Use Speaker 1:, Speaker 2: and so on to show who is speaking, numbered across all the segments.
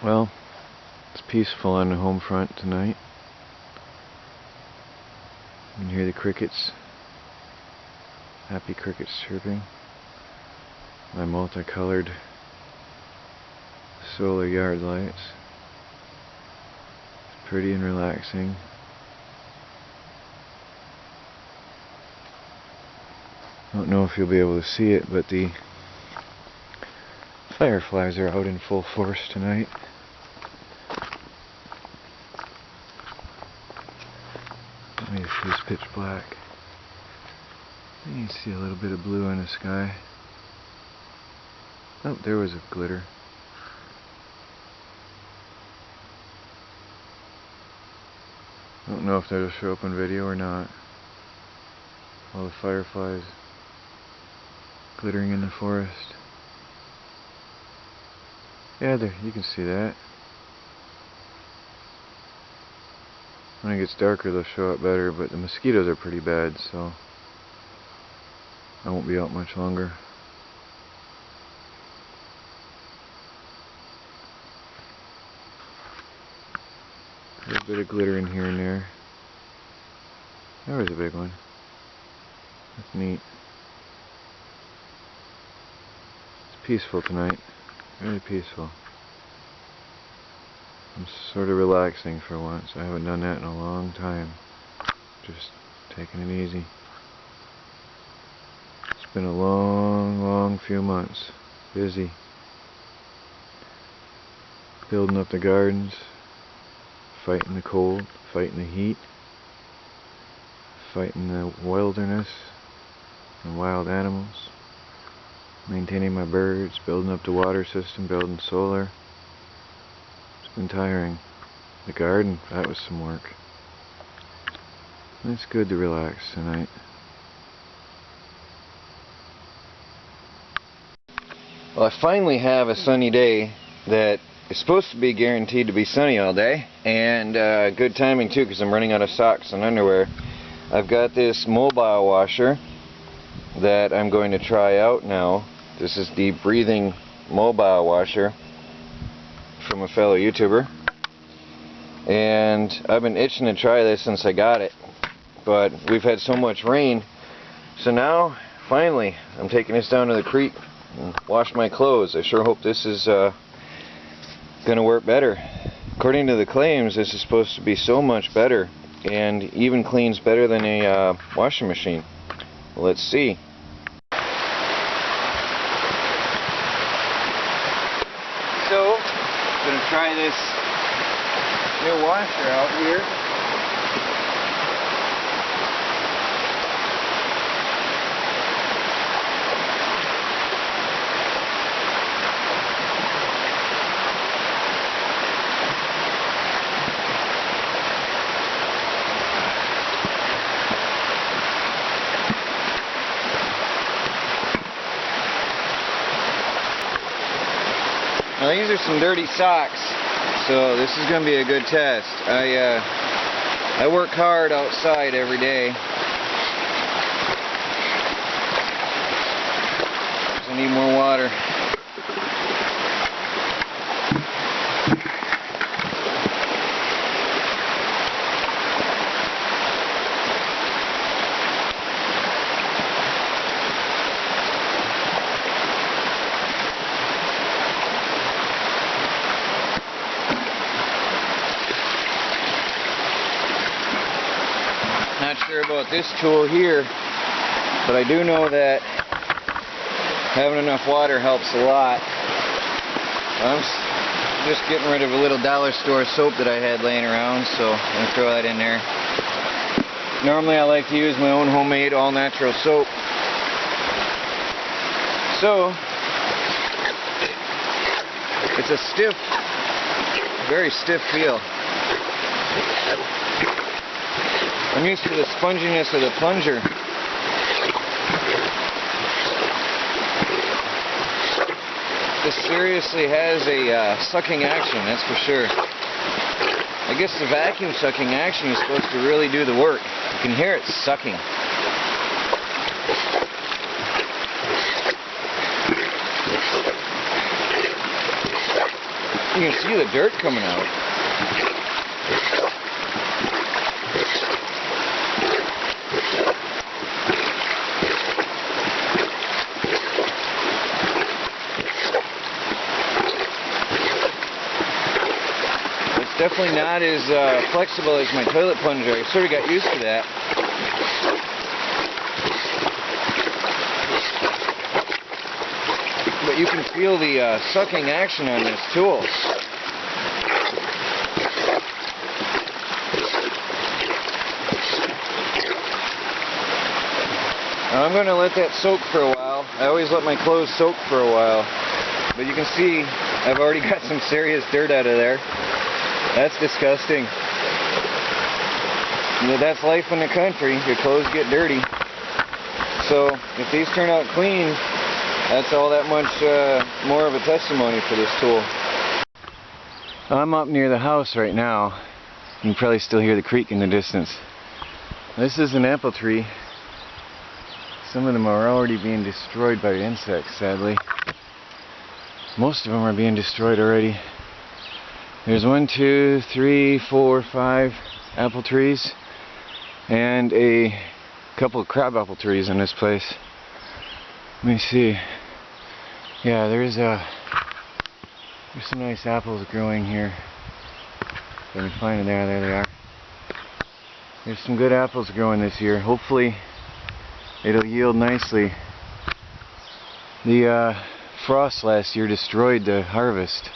Speaker 1: Well, it's peaceful on the home front tonight. You can hear the crickets, happy crickets chirping. My multicolored solar yard lights. It's pretty and relaxing. I don't know if you'll be able to see it, but the fireflies are out in full force tonight. Let me see, it's pitch black. You can see a little bit of blue in the sky. Oh, there was a glitter. I don't know if that'll show up on video or not. All the fireflies glittering in the forest. Yeah, there, you can see that. When it gets darker they'll show up better, but the mosquitoes are pretty bad, so I won't be out much longer. A little bit of glitter in here and there. There was a big one. That's neat. It's peaceful tonight. Really peaceful. I'm sort of relaxing for once. I haven't done that in a long time. Just taking it easy. It's been a long few months. Busy. Building up the gardens. Fighting the cold. Fighting the heat. Fighting the wilderness and wild animals. Maintaining my birds. Building up the water system. Building solar. It's been tiring. The garden, that was some work. It's good to relax tonight. Well, I finally have a sunny day that is supposed to be guaranteed to be sunny all day, and good timing too, because I'm running out of socks and underwear. I've got this mobile washer that I'm going to try out now. This is the breathing mobile washer from a fellow YouTuber, and I've been itching to try this since I got it, but we've had so much rain, so now finally I'm taking this down to the creek and wash my clothes. I sure hope this is gonna work better. According to the claims, this is supposed to be so much better and even cleans better than a washing machine. Well, let's see. So I'm going to try this new washer out here. Now these are some dirty socks, so this is going to be a good test. I work hard outside every day. I need more water. Not sure about this tool here, but I do know that having enough water helps a lot. I'm just getting rid of a little dollar store soap that I had laying around, so I'm going to throw that in there. Normally I like to use my own homemade all natural soap. So it's a stiff, very stiff feel. I'm used to the sponginess of the plunger. This seriously has a sucking action, that's for sure. I guess the vacuum sucking action is supposed to really do the work. You can hear it sucking. You can see the dirt coming out. It's definitely not as flexible as my toilet plunger. I sort of got used to that. But you can feel the sucking action on this tool. Now I'm going to let that soak for a while. I always let my clothes soak for a while. But you can see I've already got some serious dirt out of there. That's disgusting. You know, that's life in the country. Your clothes get dirty. So if these turn out clean, that's all that much more of a testimony for this tool. I'm up near the house right now. You can probably still hear the creek in the distance. This is an apple tree. Some of them are already being destroyed by insects, sadly. Most of them are being destroyed already. There's 1, 2, 3, 4, 5 apple trees and a couple of crabapple trees in this place. Let me see. Yeah, there's some nice apples growing here. Let me find them there. There they are. There's some good apples growing this year. Hopefully it'll yield nicely. The frost last year destroyed the harvest,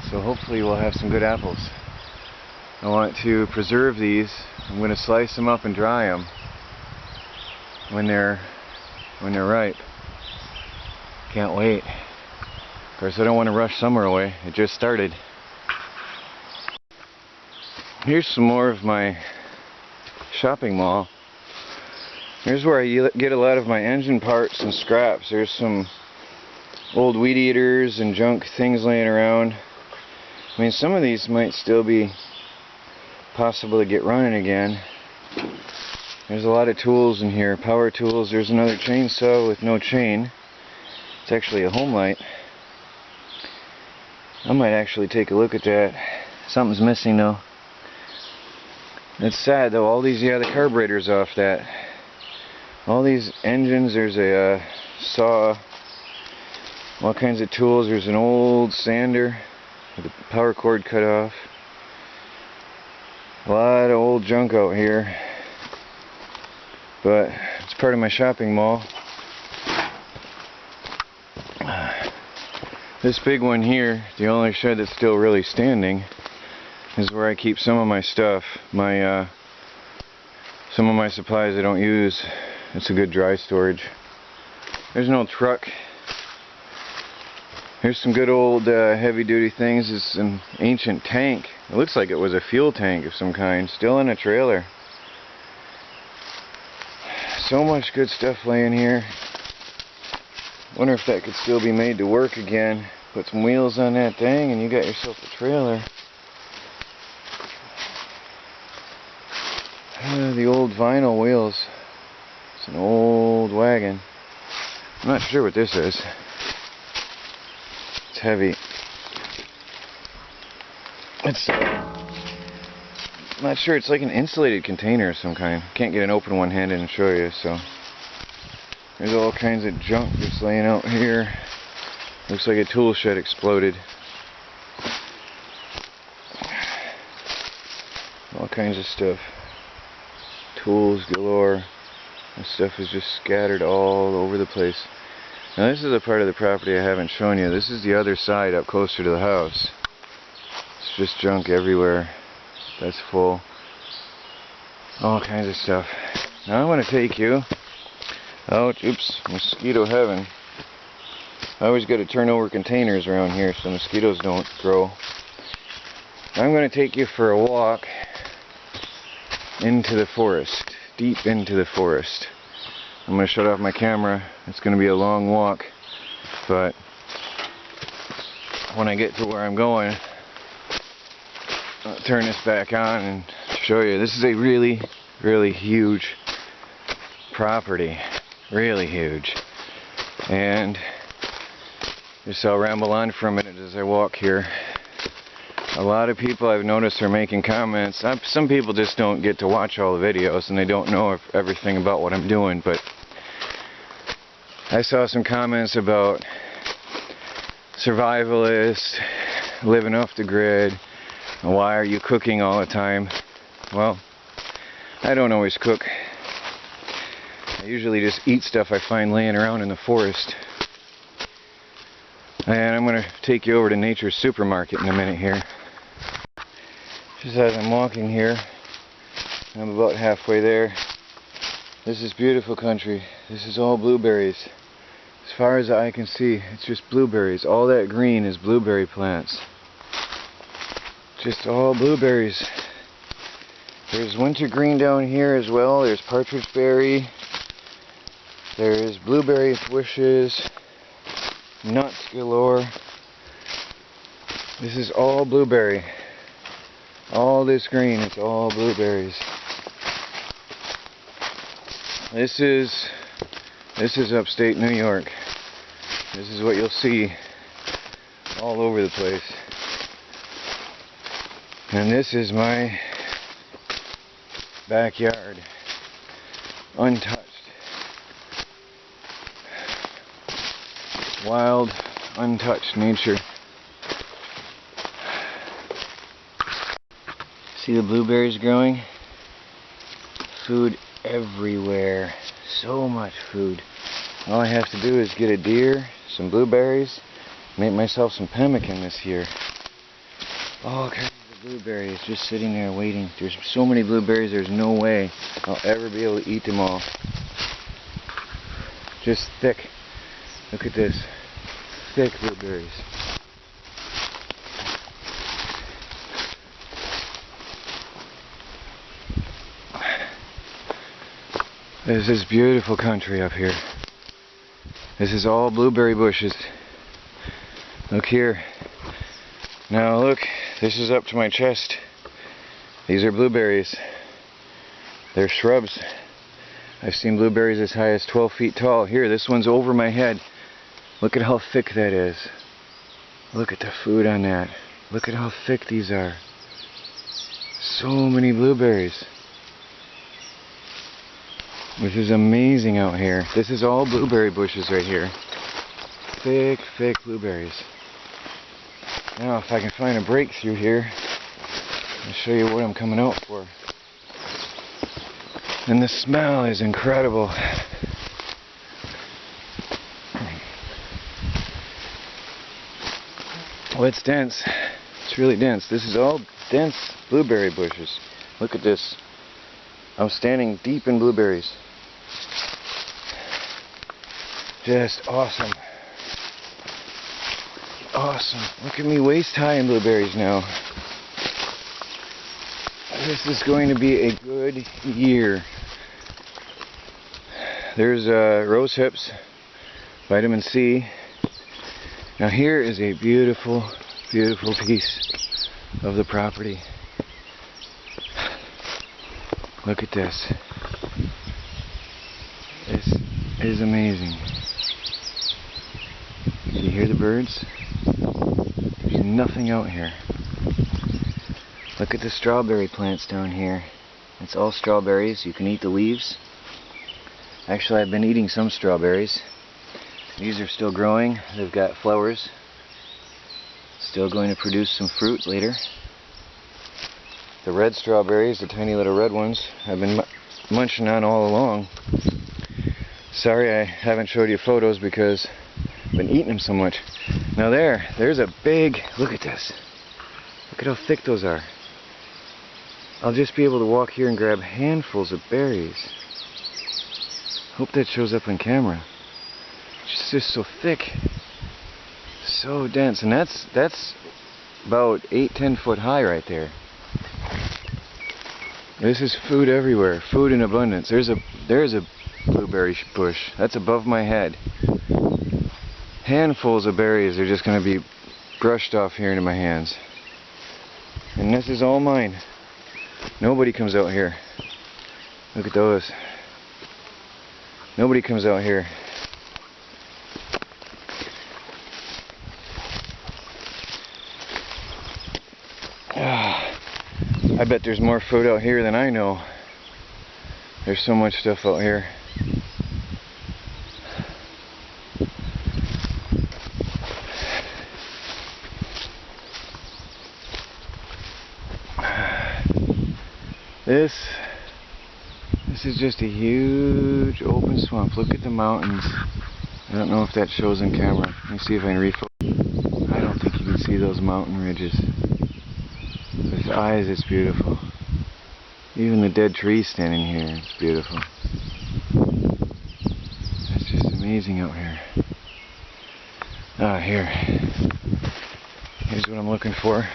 Speaker 1: so hopefully we'll have some good apples. I want to preserve these. I'm going to slice them up and dry them when they're ripe. Can't wait. Of course, I don't want to rush summer away. It just started. Here's some more of my shopping mall. Here's where I get a lot of my engine parts and scraps. There's some old weed eaters and junk things laying around. I mean, some of these might still be possible to get running again. There's a lot of tools in here, power tools. There's another chainsaw with no chain. It's actually a home light. I might actually take a look at that. Something's missing though. It's sad though, all these, yeah, the carburetor's off that. All these engines, there's a saw, all kinds of tools. There's an old sander with the power cord cut off. A lot of old junk out here. But it's part of my shopping mall. This big one here, the only shed that's still really standing, is where I keep some of my stuff. Some of my supplies I don't use. It's a good dry storage. There's an old truck. Here's some good old heavy duty things. It's an ancient tank. It looks like it was a fuel tank of some kind, still in a trailer. So much good stuff laying here. Wonder if that could still be made to work again. Put some wheels on that thing and you got yourself a trailer. The old vinyl wheels. It's an old wagon. I'm not sure what this is. It's heavy. I'm not sure. It's like an insulated container of some kind. Can't get an open one-handed and show you, so. There's all kinds of junk just laying out here. Looks like a tool shed exploded. All kinds of stuff. Tools galore. This stuff is just scattered all over the place. Now this is a part of the property I haven't shown you. This is the other side up closer to the house. It's just junk everywhere. That's full. All kinds of stuff. Now I want to take you out. Oops, mosquito heaven. I always got to turn over containers around here so mosquitoes don't grow. I'm going to take you for a walk into the forest, deep into the forest. I'm going to shut off my camera. It's going to be a long walk, but when I get to where I'm going, I'll turn this back on and show you. This is a really, really huge property. Really huge. And Just I'll ramble on for a minute as I walk here. A lot of people I've noticed are making comments. Some people just don't get to watch all the videos and they don't know everything about what I'm doing, but I saw some comments about survivalist, living off the grid, why are you cooking all the time? Well, I don't always cook. I usually just eat stuff I find laying around in the forest. And I'm going to take you over to Nature's Supermarket in a minute here. Just as I'm walking here, I'm about halfway there. This is beautiful country. This is all blueberries. As far as the eye can see, it's just blueberries. All that green is blueberry plants. Just all blueberries. There's wintergreen down here as well. There's partridge berry. There's blueberry bushes. Nuts galore. This is all blueberry. All this green is all blueberries. This is upstate New York. This is what you'll see all over the place. And this is my backyard, untouched. Wild, untouched nature. See the blueberries growing? Food everywhere. So much food. All I have to do is get a deer, some blueberries, make myself some pemmican this year. All kinds of blueberries just sitting there waiting. There's so many blueberries, there's no way I'll ever be able to eat them all. Just thick. Look at this. Thick blueberries. This is beautiful country up here. This is all blueberry bushes. Look here. Now look, this is up to my chest. These are blueberries. They're shrubs. I've seen blueberries as high as 12 feet tall. Here, this one's over my head. Look at how thick that is. Look at the food on that. Look at how thick these are. So many blueberries. This is amazing out here. This is all blueberry bushes right here. Thick, thick blueberries. Now if I can find a breakthrough here, I'll show you what I'm coming out for. And the smell is incredible. Well, it's dense. It's really dense. This is all dense blueberry bushes. Look at this. I'm standing deep in blueberries. Just awesome. Awesome. Look at me waist high in blueberries now. This is going to be a good year. There's rose hips, vitamin C. Now here is a beautiful, beautiful piece of the property. Look at this. This is amazing. Do you hear the birds? There's nothing out here. Look at the strawberry plants down here. It's all strawberries. You can eat the leaves. Actually, I've been eating some strawberries. These are still growing. They've got flowers. Still going to produce some fruit later. The red strawberries, the tiny little red ones, I've been munching on all along. Sorry I haven't showed you photos because I've been eating them so much. Now there's a big, look at this. Look at how thick those are. I'll just be able to walk here and grab handfuls of berries. Hope that shows up on camera. It's just so thick. So dense. And that's about 8-10 foot high right there. This is food everywhere. Food in abundance. There's a blueberry bush. That's above my head. Handfuls of berries are just going to be brushed off here into my hands. And this is all mine. Nobody comes out here. Look at those. Nobody comes out here. I bet there's more food out here than I know. There's so much stuff out here. This is just a huge open swamp. Look at the mountains. I don't know if that shows in camera. Let me see if I can refocus. I don't think you can see those mountain ridges. With eyes, it's beautiful. Even the dead trees standing here, it's beautiful. It's just amazing out here. Ah, here's what I'm looking for.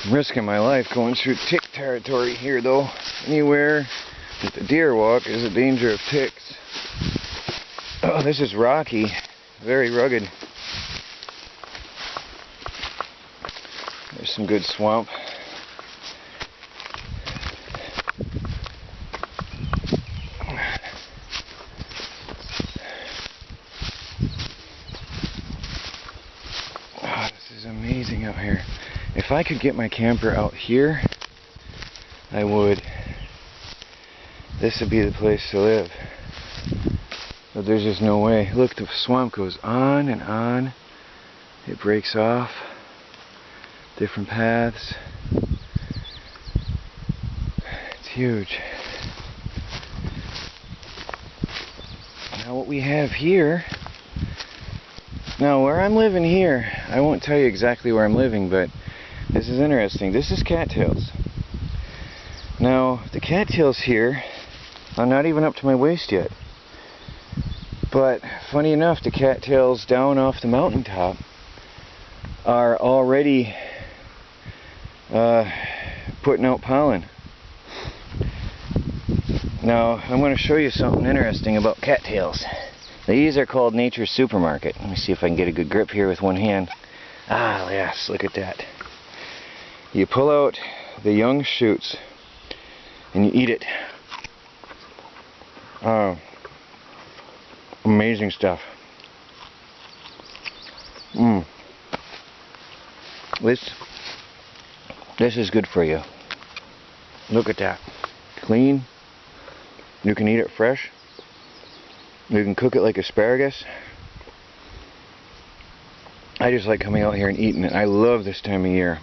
Speaker 1: I'm risking my life going through tick territory here though. Anywhere that the deer walk is a danger of ticks. Oh, this is rocky, very rugged. There's some good swamp. Oh, this is amazing out here. If I could get my camper out here, I would. This would be the place to live. But there's just no way. Look, the swamp goes on and on. It breaks off. Different paths. It's huge. Now what we have here, now where I'm living here, I won't tell you exactly where I'm living, but this is interesting. This is cattails. Now the cattails here are not even up to my waist yet. But funny enough, the cattails down off the mountaintop are already putting out pollen. Now I'm going to show you something interesting about cattails. These are called Nature's Supermarket. Let me see if I can get a good grip here with one hand. Ah, yes, look at that. You pull out the young shoots and you eat it. Oh, amazing stuff. This is good for you. Look at that. Clean. You can eat it fresh. You can cook it like asparagus. I just like coming out here and eating it. I love this time of year.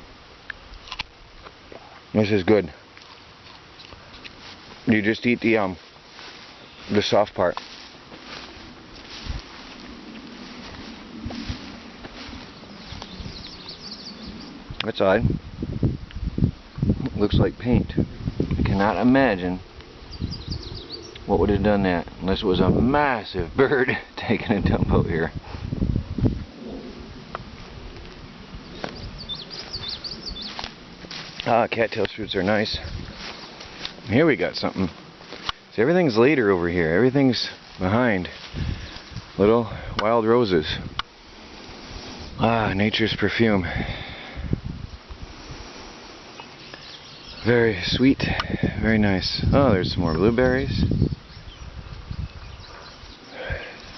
Speaker 1: This is good. You just eat the soft part. That's odd. Looks like paint. I cannot imagine what would have done that unless it was a massive bird taking a dump out here. Ah, cattail shoots are nice. Here we got something. See, everything's later over here. Everything's behind. Little wild roses. Ah, nature's perfume. Very sweet, very nice. Oh, there's some more blueberries.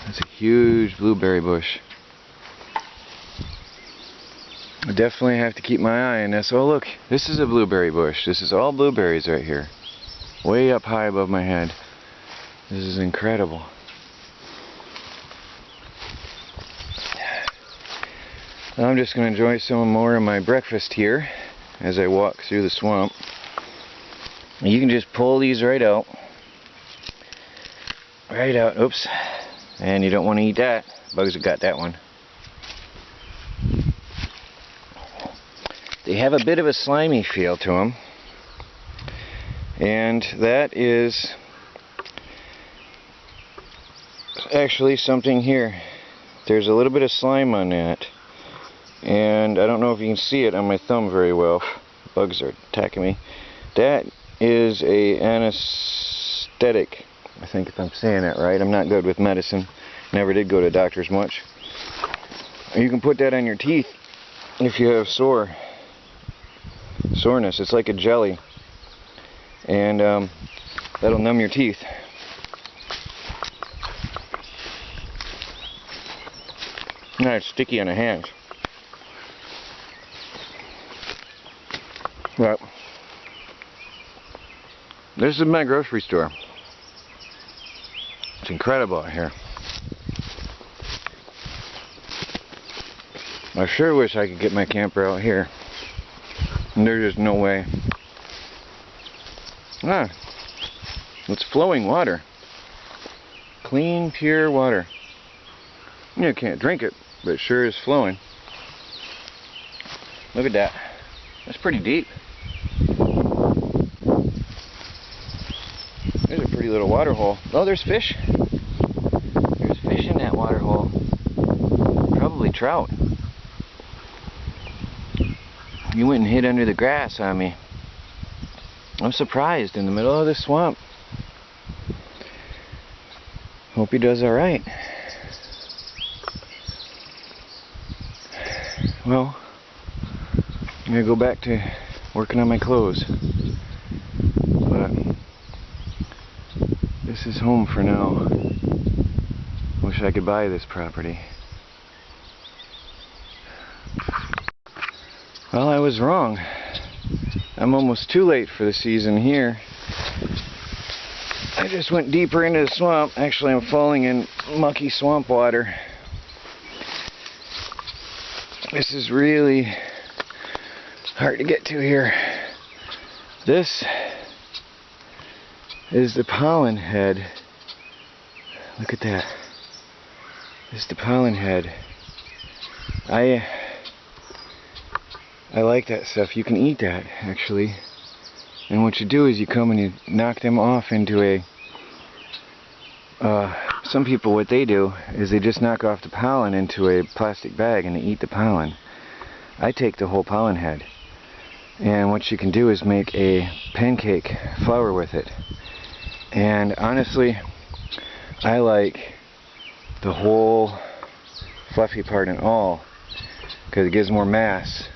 Speaker 1: That's a huge blueberry bush. I definitely have to keep my eye on this. Oh look, this is a blueberry bush. This is all blueberries right here. Way up high above my head. This is incredible. I'm just going to enjoy some more of my breakfast here as I walk through the swamp. You can just pull these right out. Right out. Oops. And you don't want to eat that. Bugs have got that one. They have a bit of a slimy feel to them. And that is actually something here. There's a little bit of slime on that. And I don't know if you can see it on my thumb very well. Bugs are attacking me. That is a anesthetic. I think if I'm saying that right. I'm not good with medicine. Never did go to doctors much. You can put that on your teeth if you have soreness. It's like a jelly. And that'll numb your teeth. Now it's sticky on the hands. But this is my grocery store. It's incredible out here. I sure wish I could get my camper out here. And there's just no way. Ah, it's flowing water. Clean, pure water. You can't drink it, but it sure is flowing. Look at that. That's pretty deep. There's a pretty little water hole. Oh, there's fish. There's fish in that water hole. Probably trout. You went and hid under the grass on me. I'm surprised, in the middle of this swamp. Hope he does alright. Well, I'm gonna go back to working on my clothes. But this is home for now. Wish I could buy this property. Well, I was wrong. I'm almost too late for the season here. I just went deeper into the swamp. Actually, I'm falling in mucky swamp water. This is really hard to get to here. This is the pollen head. Look at that. This is the pollen head. I like that stuff. You can eat that, actually. And what you do is you come and you knock them off into a... some people, what they do is they just knock off the pollen into a plastic bag and they eat the pollen. I take the whole pollen head. And what you can do is make a pancake flour with it. And honestly, I like the whole fluffy part and all, because it gives more mass.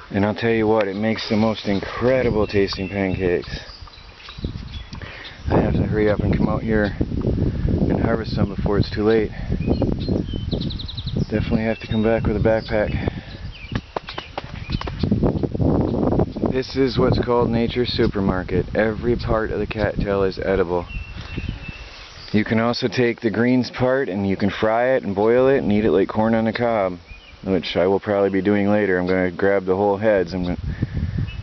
Speaker 1: And I'll tell you what, it makes the most incredible tasting pancakes. I have to hurry up and come out here and harvest some before it's too late. Definitely have to come back with a backpack. This is what's called Nature's Supermarket. Every part of the cattail is edible. You can also take the greens part and you can fry it and boil it and eat it like corn on the cob, which I will probably be doing later. I'm going to grab the whole heads. I'm going to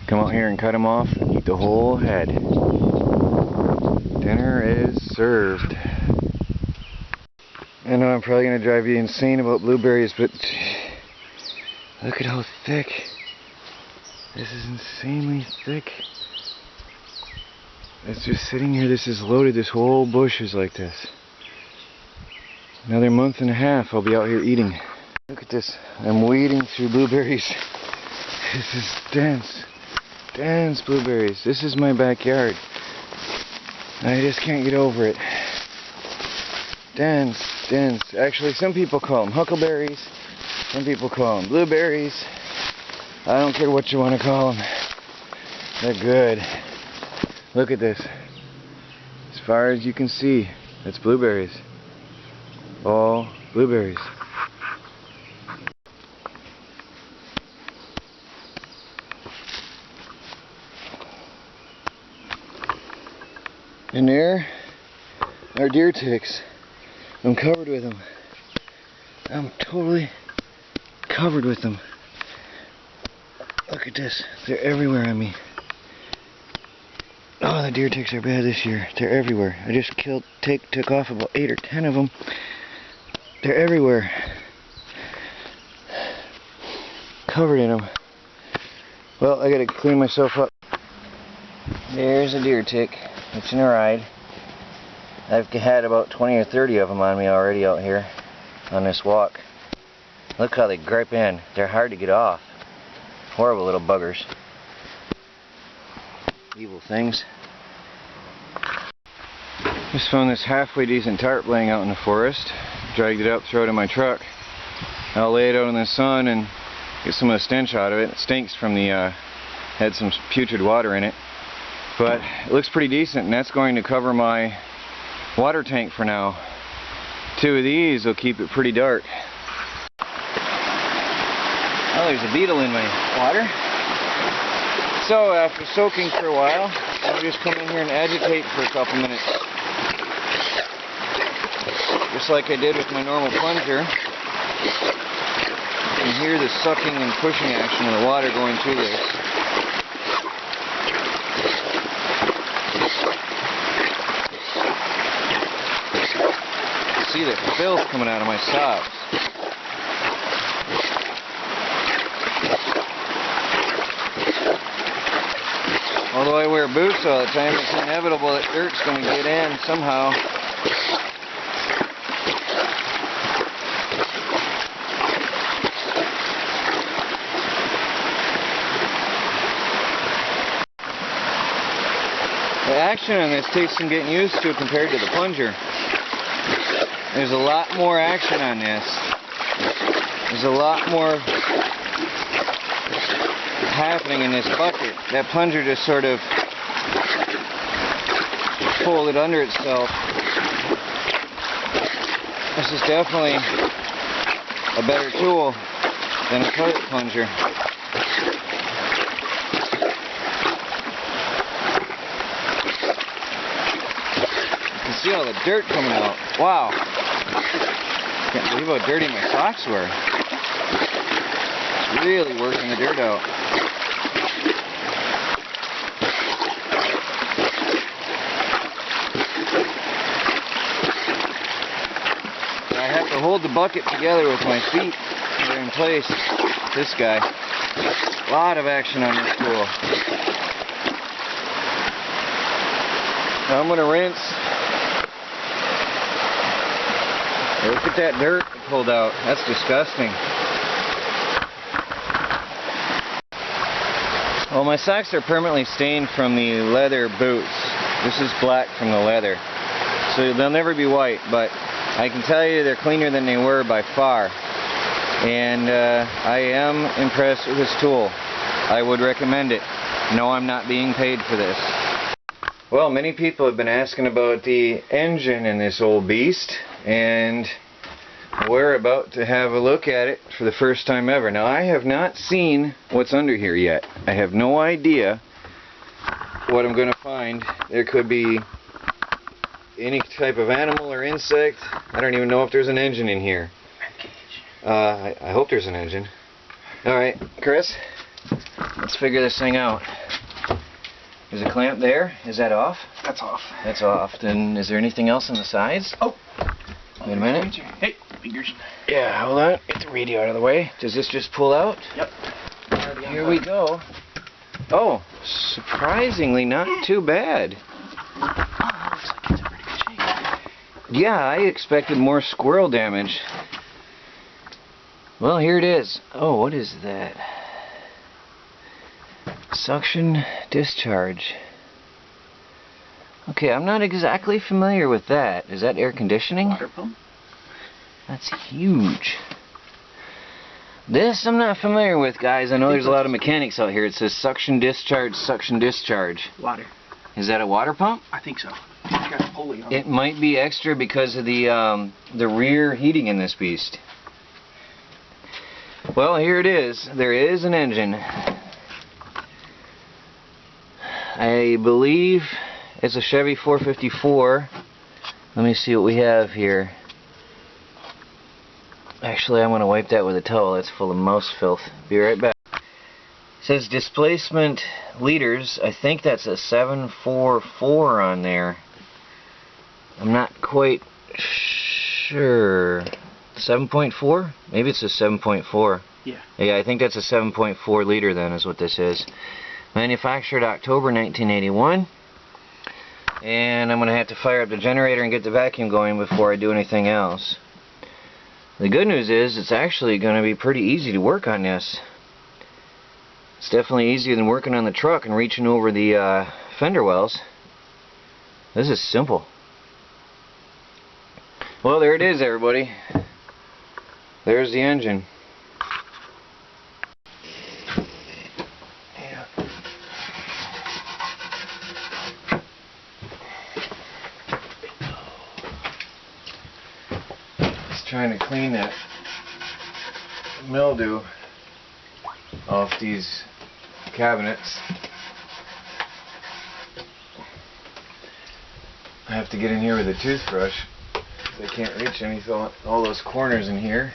Speaker 1: come out here and cut them off and eat the whole head. Dinner is served. I know I'm probably going to drive you insane about blueberries, but look at how thick. This is insanely thick. It's just sitting here. This is loaded. This whole bush is like this. Another month and a half I'll be out here eating. Look at this. I'm wading through blueberries. This is dense. Dense blueberries. This is my backyard. I just can't get over it. Dense, dense. Actually, some people call them huckleberries. Some people call them blueberries. I don't care what you want to call them. They're good. Look at this. As far as you can see, that's blueberries. All blueberries. And there are deer ticks. I'm covered with them. I'm totally covered with them. Look at this. They're everywhere on me. Oh, the deer ticks are bad this year. They're everywhere. I just took off about 8 or 10 of them. They're everywhere. Covered in them. Well, I gotta clean myself up. There's a deer tick. It's in a ride. I've had about 20 or 30 of them on me already out here on this walk. Look how they grip in. They're hard to get off. Horrible little buggers. Evil things. Just found this halfway decent tarp laying out in the forest. Dragged it up, throw it in my truck. I'll lay it out in the sun and get some of the stench out of it. It stinks from the, had some putrid water in it. But it looks pretty decent, and that's going to cover my water tank for now. 2 of these will keep it pretty dark. Oh, there's a beetle in my water. So after soaking for a while, I'll just come in here and agitate for a couple minutes. Just like I did with my normal plunger. You can hear the sucking and pushing action of the water going through this. You see the filth coming out of my socks. Although I wear boots all the time, it's inevitable that dirt's going to get in somehow. The action on this takes some getting used to compared to the plunger. There's a lot more action on this. There's a lot more happening in this bucket. That plunger just sort of folded under itself. This is definitely a better tool than a toilet plunger. See all the dirt coming out. Wow. Can't believe how dirty my socks were. It's really working the dirt out. I have to hold the bucket together with my feet that are in place. This guy. A lot of action on this tool. Now I'm going to rinse. Look at that dirt pulled out. That's disgusting. Well, my socks are permanently stained from the leather boots. This is black from the leather. So they'll never be white, but I can tell you they're cleaner than they were by far. And I am impressed with this tool. I would recommend it. No, I'm not being paid for this. Well, many people have been asking about the engine in this old beast, and we're about to have a look at it for the first time ever. Now, I have not seen what's under here yet. I have no idea what I'm going to find. There could be any type of animal or insect. I don't even know if there's an engine in here. I hope there's an engine. Alright, Chris, let's figure this thing out. There's a clamp there. Is that off?
Speaker 2: That's off.
Speaker 1: That's off. Then is there anything else on the sides?
Speaker 2: Oh!
Speaker 1: Wait a minute.
Speaker 2: Hey, fingers.
Speaker 1: Yeah, hold on. Get the radio out of the way. Does this just pull out?
Speaker 2: Yep.
Speaker 1: Here we go. Oh, surprisingly not too bad.
Speaker 2: Oh, looks like it's in pretty good shape.
Speaker 1: Yeah, I expected more squirrel damage. Well, here it is. Oh, what is that? Suction discharge. Okay, I'm not exactly familiar with that. Is that air conditioning?
Speaker 2: Water pump.
Speaker 1: That's huge. This I'm not familiar with, guys. I know there's a lot of mechanics out here. It says suction discharge, suction discharge.
Speaker 2: Water.
Speaker 1: Is that a water pump?
Speaker 2: I think so. It's got a pulley on it.
Speaker 1: It might be extra because of the rear heating in this beast. Well, here it is. There is an engine. I believe it's a Chevy 454. Let me see what we have here. Actually, I'm going to wipe that with a towel. That's full of mouse filth. Be right back. It says displacement liters. I think that's a 744 on there. I'm not quite sure. 7.4? Maybe it's a 7.4.
Speaker 2: Yeah.
Speaker 1: Yeah, I think that's a 7.4 liter then is what this is. Manufactured October 1981. And I'm going to have to fire up the generator and get the vacuum going before I do anything else. The good news is it's actually going to be pretty easy to work on this. It's definitely easier than working on the truck and reaching over the fender wells. This is simple. Well, there it is, everybody. There's the engine. Yeah. Just trying to clean that mildew off these cabinets. I have to get in here with a toothbrush. I can't reach all those corners in here.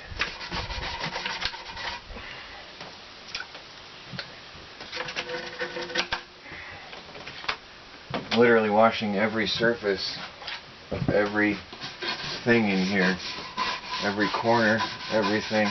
Speaker 1: Literally washing every surface of every thing in here. Every corner, everything.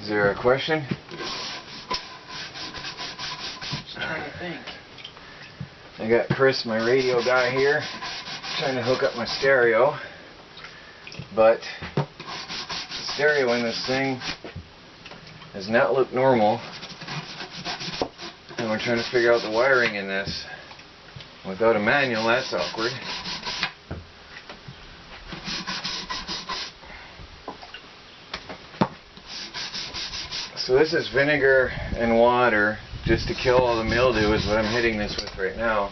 Speaker 1: Is there a question?
Speaker 2: Just trying to think.
Speaker 1: I got Chris, my radio guy here, trying to hook up my stereo, but the stereo in this thing does not look normal, and we're trying to figure out the wiring in this. Without a manual, that's awkward. So this is vinegar and water just to kill all the mildew is what I'm hitting this with right now.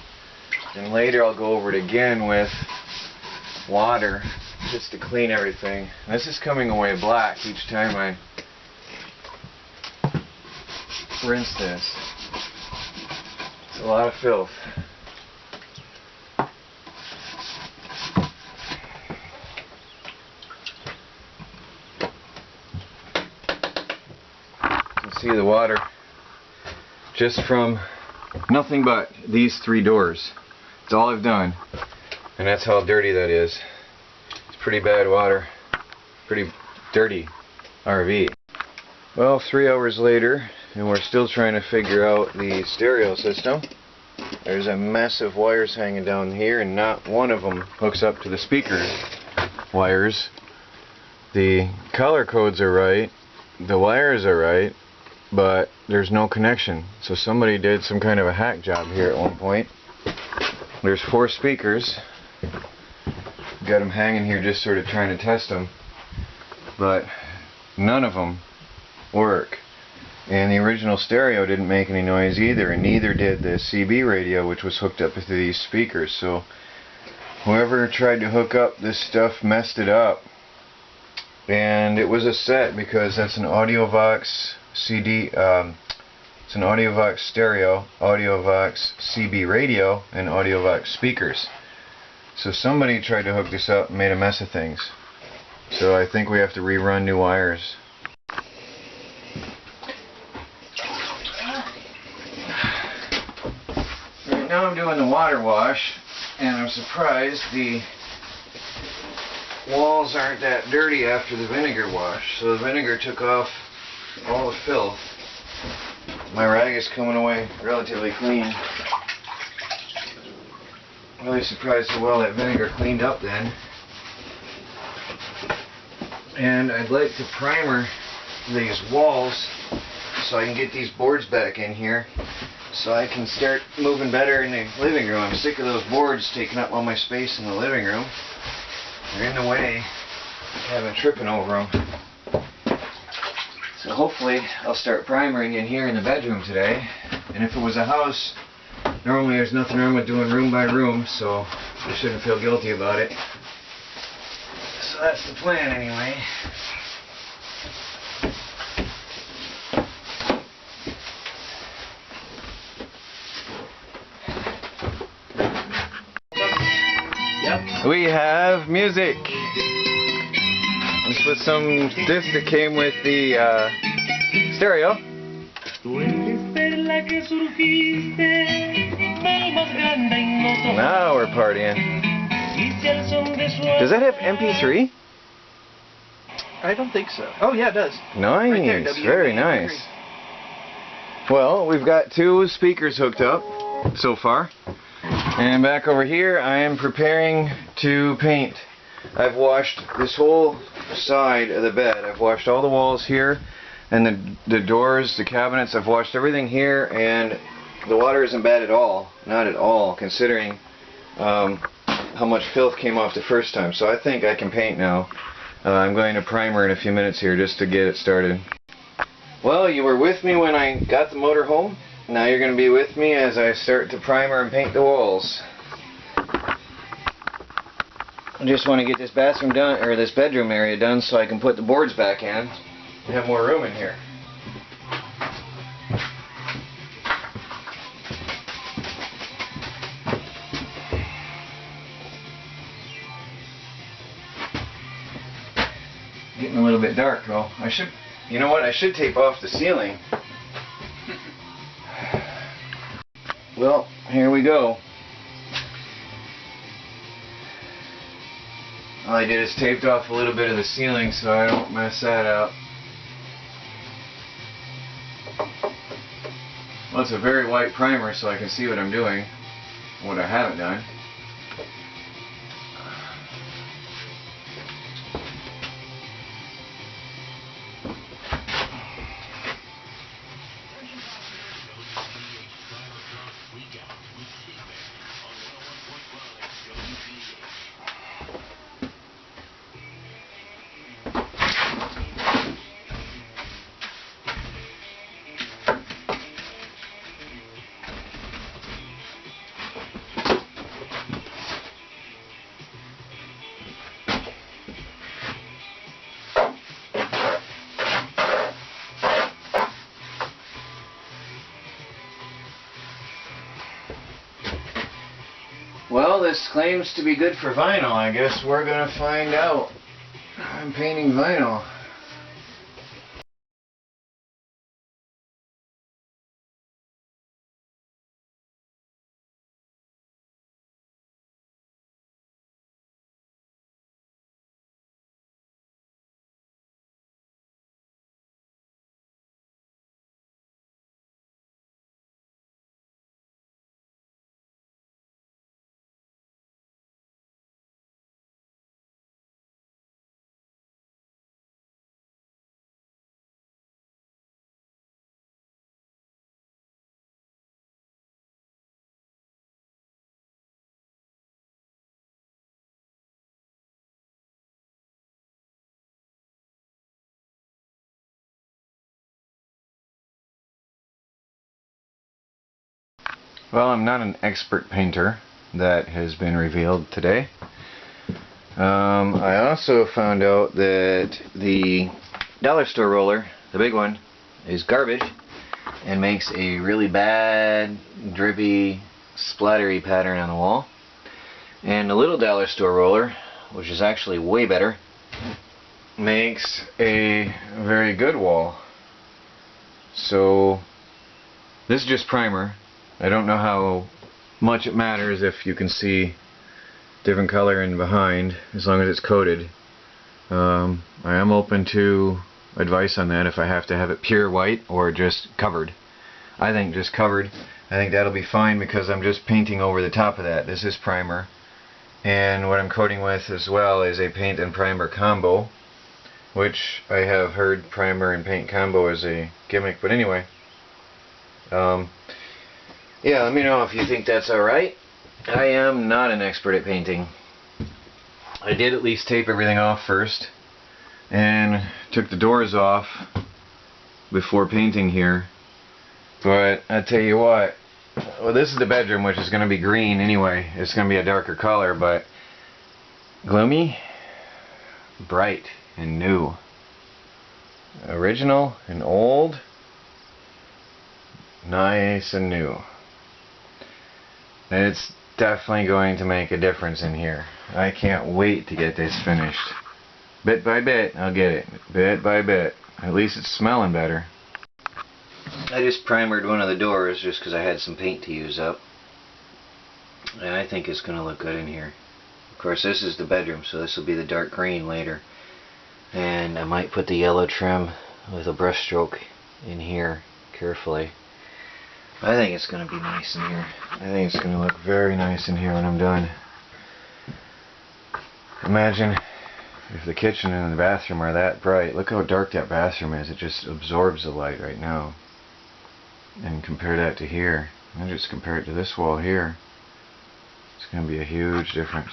Speaker 1: And later I'll go over it again with water just to clean everything. And this is coming away black each time I rinse this. It's a lot of filth. See the water just from nothing but these 3 doors. That's all I've done, and that's how dirty that is. It's pretty bad water, pretty dirty RV. Well, 3 hours later, and we're still trying to figure out the stereo system. There's a mess of wires hanging down here, and not one of them hooks up to the speaker wires. The color codes are right, the wires are right, but there's no connection. So somebody did some kind of a hack job here at one point. There's 4 speakers. Got them hanging here just sort of trying to test them, but none of them work. And the original stereo didn't make any noise either, and neither did the CB radio, which was hooked up to these speakers. So whoever tried to hook up this stuff messed it up. And it was a set, because that's an AudioVox CD, it's an AudioVox stereo, AudioVox CB radio, and AudioVox speakers. So somebody tried to hook this up and made a mess of things. So I think we have to rerun new wires. Right now I'm doing the water wash, and I'm surprised the walls aren't that dirty after the vinegar wash. So the vinegar took off all the filth. My rag is coming away relatively clean. Really surprised how well that vinegar cleaned up then. And I'd like to primer these walls so I can get these boards back in here so I can start moving better in the living room. I'm sick of those boards taking up all my space in the living room. They're in the way. I've been tripping over them. So hopefully I'll start primering in here in the bedroom today. And if it was a house, normally there's nothing wrong with doing room by room, so I shouldn't feel guilty about it. So that's the plan anyway. Yep. We have music. This was some disc that came with the stereo. Now we're partying. Does that have MP3?
Speaker 2: I don't think so. Oh yeah, it does.
Speaker 1: Nice,
Speaker 2: Right there,
Speaker 1: very nice. Well, we've got 2 speakers hooked up so far. And back over here, I am preparing to paint. I've washed this whole side of the bed. I've washed all the walls here, and the doors, the cabinets. I've washed everything here, and the water isn't bad at all. Not at all, considering how much filth came off the first time. So I think I can paint now. I'm going to primer in a few minutes here just to get it started. Well, you were with me when I got the motor home. Now you're going to be with me as I start to primer and paint the walls. I just want to get this bathroom done, or this bedroom area done, so I can put the boards back in and have more room in here. Getting a little bit dark though. You know what? I should tape off the ceiling. Well, here we go. All I did is taped off a little bit of the ceiling so I don't mess that up. Well, it's a very white primer so I can see what I'm doing, what I haven't done. Well, this claims to be good for vinyl. I guess we're gonna find out. I'm painting vinyl. Well, I'm not an expert painter. That has been revealed today. I also found out that the dollar store roller, the big one, is garbage and makes a really bad, drippy, splattery pattern on the wall. And the little dollar store roller, which is actually way better, makes a very good wall. So this is just primer. I don't know how much it matters if you can see different color in behind, as long as it's coated. I am open to advice on that if I have to have it pure white or just covered. I think just covered. I think that'll be fine because I'm just painting over the top of that. This is primer, and what I'm coating with as well is a paint and primer combo, which I have heard primer and paint combo is a gimmick, but anyway. Yeah, let me know if you think that's alright. I am not an expert at painting. I did at least tape everything off first and took the doors off before painting here. But I tell you what, well, this is the bedroom, which is going to be green anyway. It's going to be a darker color, but gloomy, bright, and new. Original and old, nice and new. It's definitely going to make a difference in here. I can't wait to get this finished. Bit by bit, I'll get it. Bit by bit. At least it's smelling better. I just primered one of the doors just because I had some paint to use up. And I think it's going to look good in here. Of course, this is the bedroom, so this will be the dark green later. And I might put the yellow trim with a brush stroke in here carefully. I think it's going to be nice in here. I think it's going to look very nice in here when I'm done. Imagine if the kitchen and the bathroom are that bright. Look how dark that bathroom is. It just absorbs the light right now. And compare that to here. And just compare it to this wall here. It's gonna be a huge difference.